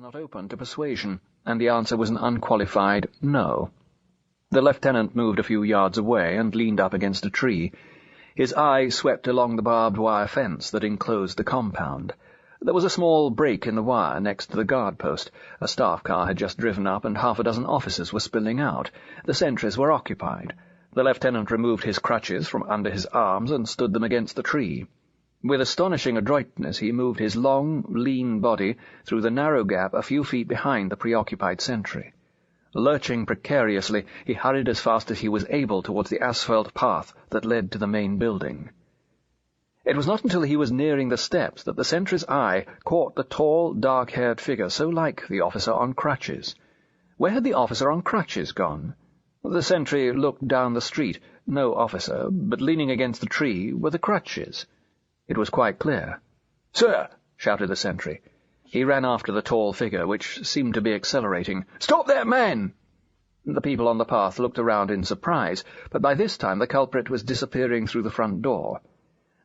not open to persuasion, and the answer was an unqualified no. The lieutenant moved a few yards away and leaned up against a tree. His eye swept along the barbed wire fence that enclosed the compound. There was a small break in the wire next to the guard post. A staff car had just driven up, and half a dozen officers were spilling out. The sentries were occupied. The lieutenant removed his crutches from under his arms and stood them against the tree. With astonishing adroitness he moved his long, lean body through the narrow gap a few feet behind the preoccupied sentry. Lurching precariously, he hurried as fast as he was able towards the asphalt path that led to the main building. It was not until he was nearing the steps that the sentry's eye caught the tall, dark-haired figure so like the officer on crutches. Where had the officer on crutches gone? The sentry looked down the street. No officer, but leaning against the tree were the crutches. It was quite clear. "Sir!" shouted the sentry. He ran after the tall figure, which seemed to be accelerating. "Stop that man!" The people on the path looked around in surprise, but by this time the culprit was disappearing through the front door.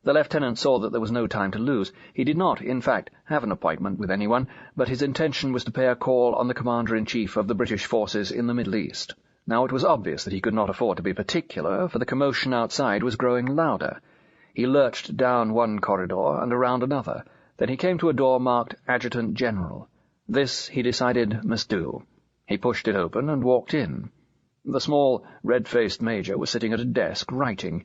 The lieutenant saw that there was no time to lose. He did not, in fact, have an appointment with anyone, but his intention was to pay a call on the Commander-in-Chief of the British forces in the Middle East. Now it was obvious that he could not afford to be particular, for the commotion outside was growing louder. He lurched down one corridor and around another. Then he came to a door marked Adjutant General. This, he decided, must do. He pushed it open and walked in. The small, red-faced major was sitting at a desk, writing.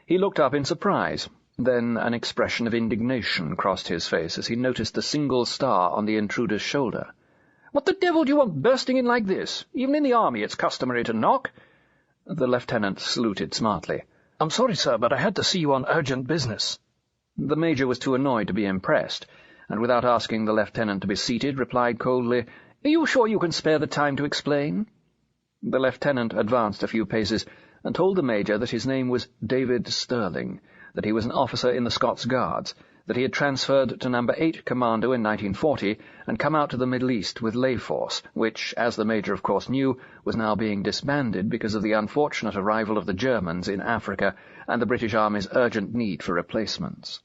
He looked up in surprise. Then an expression of indignation crossed his face as he noticed the single star on the intruder's shoulder. "What the devil do you want bursting in like this? Even in the army it's customary to knock." The lieutenant saluted smartly. "I'm sorry, sir, but I had to see you on urgent business." The major was too annoyed to be impressed, and without asking the lieutenant to be seated, replied coldly, "Are you sure you can spare the time to explain?" The lieutenant advanced a few paces and told the major that his name was David Stirling, that he was an officer in the Scots Guards, that he had transferred to No. 8 Commando in 1940 and come out to the Middle East with lay force, which, as the major of course knew, was now being disbanded because of the unfortunate arrival of the Germans in Africa and the British Army's urgent need for replacements.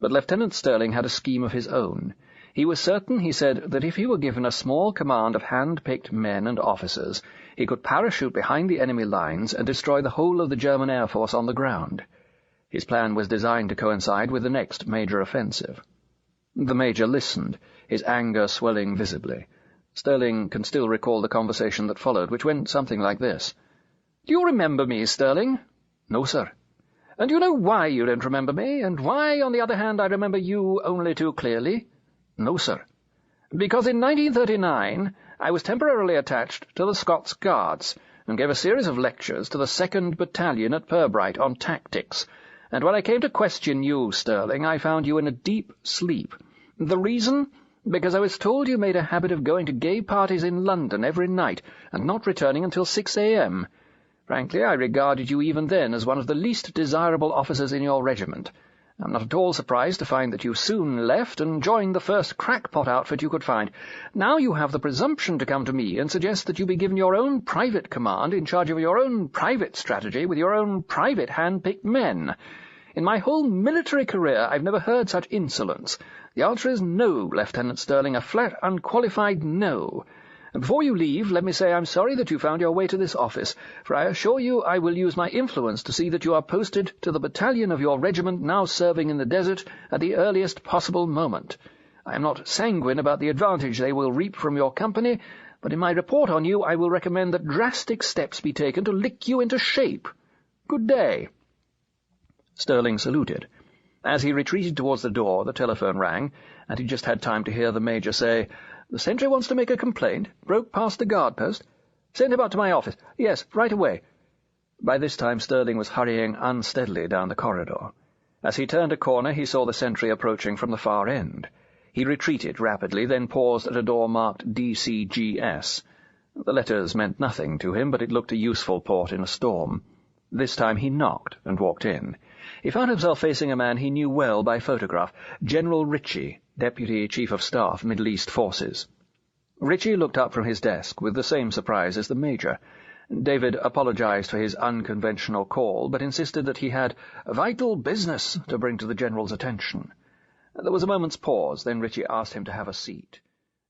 But Lieutenant Stirling had a scheme of his own. He was certain, he said, that if he were given a small command of hand-picked men and officers, he could parachute behind the enemy lines and destroy the whole of the German Air Force on the ground. His plan was designed to coincide with the next major offensive. The major listened, his anger swelling visibly. Stirling can still recall the conversation that followed, which went something like this. "Do you remember me, Stirling?" "No, sir." "And do you know why you don't remember me, and why, on the other hand, I remember you only too clearly?" "No, sir." "Because in 1939 I was temporarily attached to the Scots Guards, and gave a series of lectures to the 2nd Battalion at Pirbright on tactics, and when I came to question you, Stirling, I found you in a deep sleep. The reason? Because I was told you made a habit of going to gay parties in London every night, and not returning until 6 a.m. Frankly, I regarded you even then as one of the least desirable officers in your regiment. I'm not at all surprised to find that you soon left and joined the first crackpot outfit you could find. Now you have the presumption to come to me and suggest that you be given your own private command in charge of your own private strategy with your own private hand-picked men. In my whole military career I've never heard such insolence. The answer is no, Lieutenant Stirling, a flat, unqualified no. And before you leave, let me say I'm sorry that you found your way to this office, for I assure you I will use my influence to see that you are posted to the battalion of your regiment now serving in the desert at the earliest possible moment. I am not sanguine about the advantage they will reap from your company, but in my report on you I will recommend that drastic steps be taken to lick you into shape. Good day." Stirling saluted. As he retreated towards the door, the telephone rang, and he just had time to hear the major say, "The sentry wants to make a complaint. Broke past the guard post. Send him up to my office. Yes, right away." By this time Stirling was hurrying unsteadily down the corridor. As he turned a corner, he saw the sentry approaching from the far end. He retreated rapidly, then paused at a door marked DCGS. The letters meant nothing to him, but it looked a useful port in a storm. This time he knocked and walked in. He found himself facing a man he knew well by photograph, General Ritchie, Deputy Chief of Staff, Middle East Forces. Ritchie looked up from his desk with the same surprise as the major. David apologized for his unconventional call, but insisted that he had vital business to bring to the general's attention. There was a moment's pause, then Ritchie asked him to have a seat.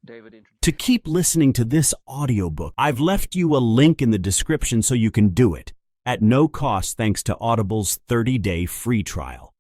David introduced. To keep listening to this audiobook, I've left you a link in the description so you can do it, at no cost thanks to Audible's 30-day free trial.